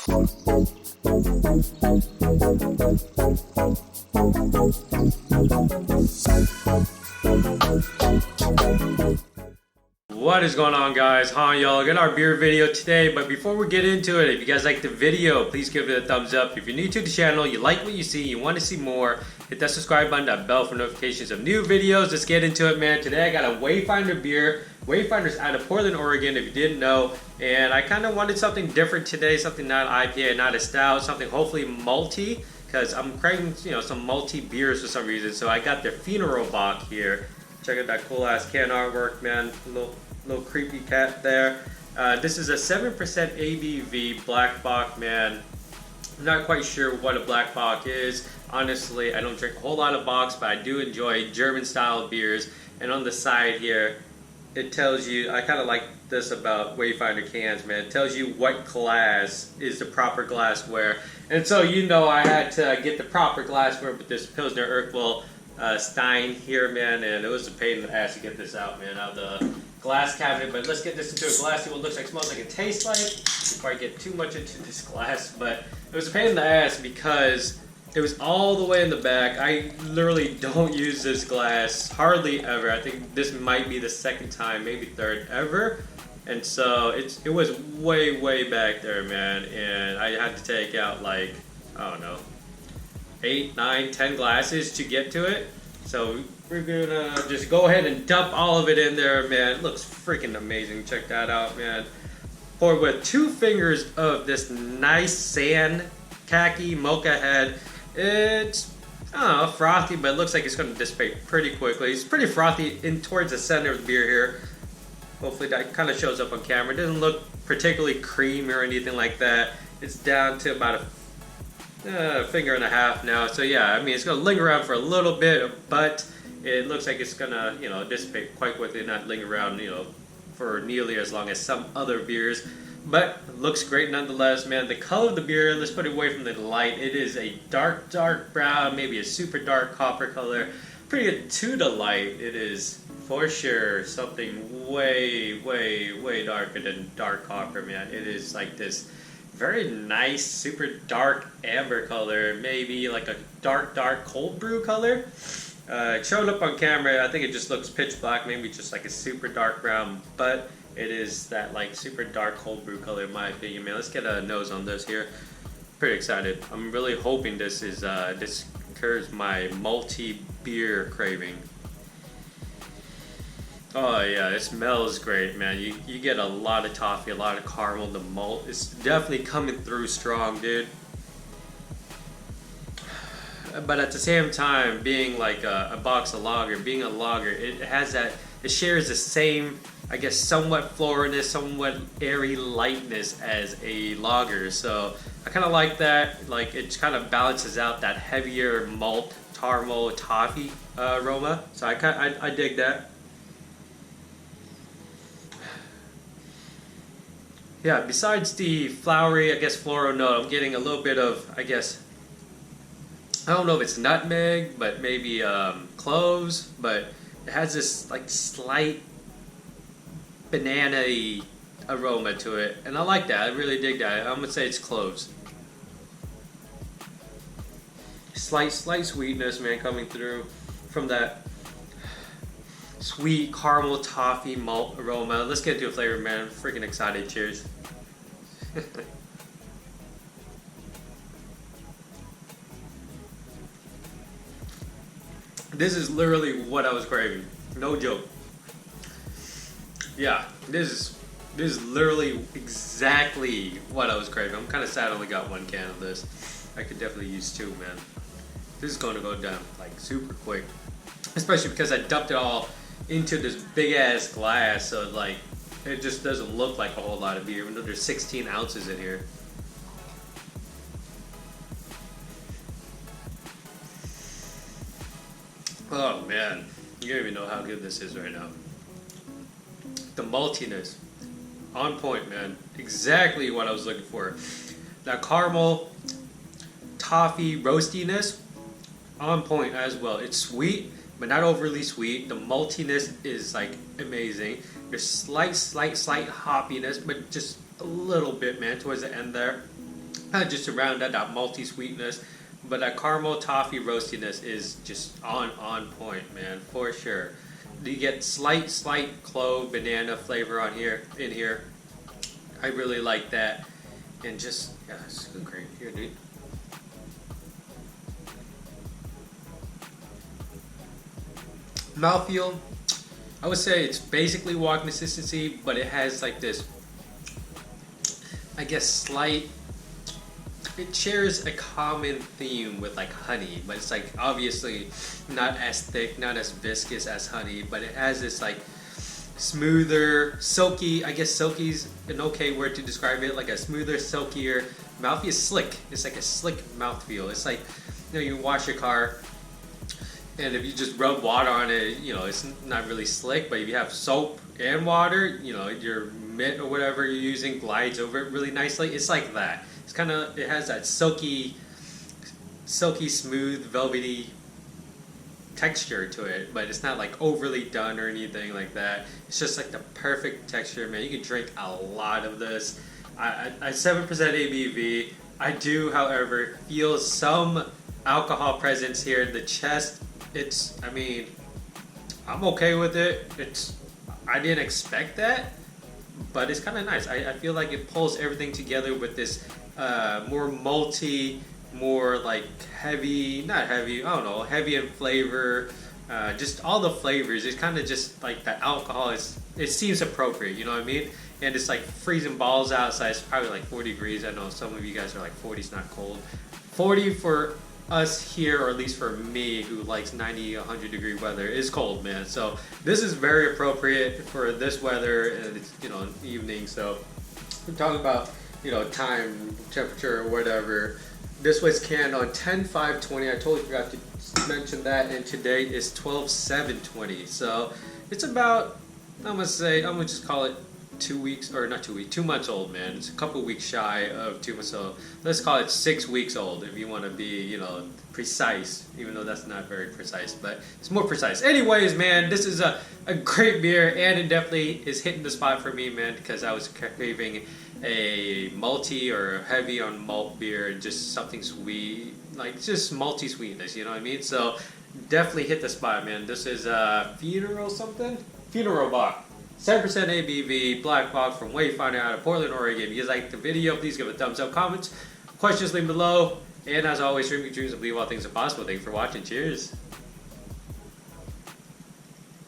What is going on, guys? Y'all got our beer video today, but before we get into it, if you guys like the video, please give it a thumbs up. If you're new to the channel, you like what you see, you want to see more, hit that subscribe button, that bell for notifications of new videos. Let's get into it, man. Today I got a Wayfinder beer. Wayfinder's out of Portland, Oregon, if you didn't know, and I kind of wanted something different today, something not IPA, not a stout, something hopefully malty, because I'm craving, some malty beers for some reason. So I got the Funeral Bock here. Check out that cool ass can artwork, man. Little creepy cat there. This is a 7% ABV black Bock, man. I'm not quite sure what a black Bock is. Honestly, I don't drink a whole lot of Bocks, but I do enjoy German style beers. And on the side here, it tells you, I kind of like this about Wayfinder cans, man. It tells you what glass is the proper glassware. And so, I had to get the proper glassware with this Pilsner Urquell Stein here, man. And it was a pain in the ass to get this out, man, out of the glass cabinet. But let's get this into a glass, see what it looks like, smells like, it tastes like, before I get too much into this glass. But it was a pain in the ass because it was all the way in the back. I literally don't use this glass hardly ever. I think this might be the second time, maybe third ever. And so it was way back there, man. And I had to take out like, I don't know, 8, 9, 10 glasses to get to it. So we're gonna just go ahead and dump all of it in there, man. It looks freaking amazing. Check that out, man. Poured with 2 fingers of this nice sand khaki mocha head. It's, I don't know, frothy, but it looks like it's going to dissipate pretty quickly. It's pretty frothy in towards the center of the beer here. Hopefully that kind of shows up on camera. It doesn't look particularly creamy or anything like that. It's down to about a finger and a half now. So yeah, I mean, it's going to linger around for a little bit, but it looks like it's going to, dissipate quite quickly, not linger around, for nearly as long as some other beers. But it looks great nonetheless, man. The color of the beer, let's put it away from the light. It is a dark brown, maybe a super dark copper color. Pretty good to the light. It is for sure something way darker than dark copper, man. It is like this very nice, super dark amber color, maybe like a dark cold brew color. It showed up on camera. I think it just looks pitch black, maybe just like a super dark brown, but it is that like super dark cold brew color in my opinion, man. Let's get a nose on this here. Pretty excited. I'm really hoping this cures my malty beer craving. Oh yeah, it smells great, man. You get a lot of toffee, a lot of caramel. The malt is definitely coming through strong, dude. But at the same time, being like a box of lager, being a lager, it shares the same, I guess, somewhat floriness, somewhat airy lightness as a lager. So I kind of like that. Like, it kind of balances out that heavier malt, caramel, toffee aroma. So I dig that. Yeah, besides the flowery, I guess, floral note, I'm getting a little bit of, I guess, I don't know if it's nutmeg, but maybe cloves, but it has this like slight banana-y aroma to it, and I like that. I really dig that. I'm gonna say it's cloves. Slight sweetness, man, coming through from that sweet caramel toffee malt aroma. Let's get into a flavor, man. I'm freaking excited. Cheers. This is literally what I was craving. No joke. Yeah, this is literally exactly what I was craving. I'm kind of sad I only got 1 can of this. I could definitely use 2, man. This is going to go down like super quick. Especially because I dumped it all into this big ass glass, so like it just doesn't look like a whole lot of beer, even though there's 16 ounces in here. Oh man, you don't even know how good this is right now. The maltiness, on point, man. Exactly what I was looking for. That caramel, toffee, roastiness, on point as well. It's sweet, but not overly sweet. The maltiness is like amazing. There's slight hoppiness, but just a little bit, man, towards the end there. just to round out that malty sweetness. But that caramel toffee roastiness is just on point, man, for sure. You get slight clove banana flavor on here in here. I really like that, and just yeah, it's great here, dude. Mouthfeel, I would say it's basically water consistency, but it has like this, I guess, slight. It shares a common theme with like honey, but it's like obviously not as thick, not as viscous as honey, but it has this like smoother, silky. I guess silky's an okay word to describe it. Like a smoother, silkier mouthfeel. Is slick. It's like a slick mouthfeel. It's like, you know, you wash your car, and if you just rub water on it, you know, it's not really slick. But if you have soap and water, you know, your mitt or whatever you're using glides over it really nicely. It's like that. It's kind of, it has that silky, smooth, velvety texture to it, but it's not like overly done or anything like that. It's just like the perfect texture, man. You can drink a lot of this. I 7% ABV. I do, however, feel some alcohol presence here in the chest. It's, I mean, I'm okay with it. I didn't expect that, but it's kind of nice. I feel like it pulls everything together with this more malty, more like heavy, not heavy, I don't know, heavy in flavor, just all the flavors. It's kind of just like the alcohol it seems appropriate, you know what I mean? And it's like freezing balls outside. It's probably like 40 degrees. I know some of you guys are like 40 is not cold. 40 for us here, or at least for me who likes 90, 100 degree weather, is cold, man. So this is very appropriate for this weather, and it's, you know, evening. So we're talking about, you know, time, temperature, or whatever. This was canned on 10/5/20. I totally forgot to mention that, and today is 12/7/20. So it's about, I'm gonna just call it 2 weeks, or not 2 weeks, 2 months old, man. It's a couple weeks shy of 2 months old. Let's call it 6 weeks old if you want to be, you know, precise, even though that's not very precise, but it's more precise. Anyways, man, this is a great beer, and it definitely is hitting the spot for me, man, because I was craving a malty or heavy on malt beer, just something sweet, like just malty sweetness, you know what I mean? So definitely hit the spot, man. This is Funeral Bock. 7% ABV, Black Bock from Wayfinder out of Portland, Oregon. If you guys like the video, please give it a thumbs up, comments, questions leave below. And as always, dream your dreams and believe all things are possible. Thanks for watching. Cheers.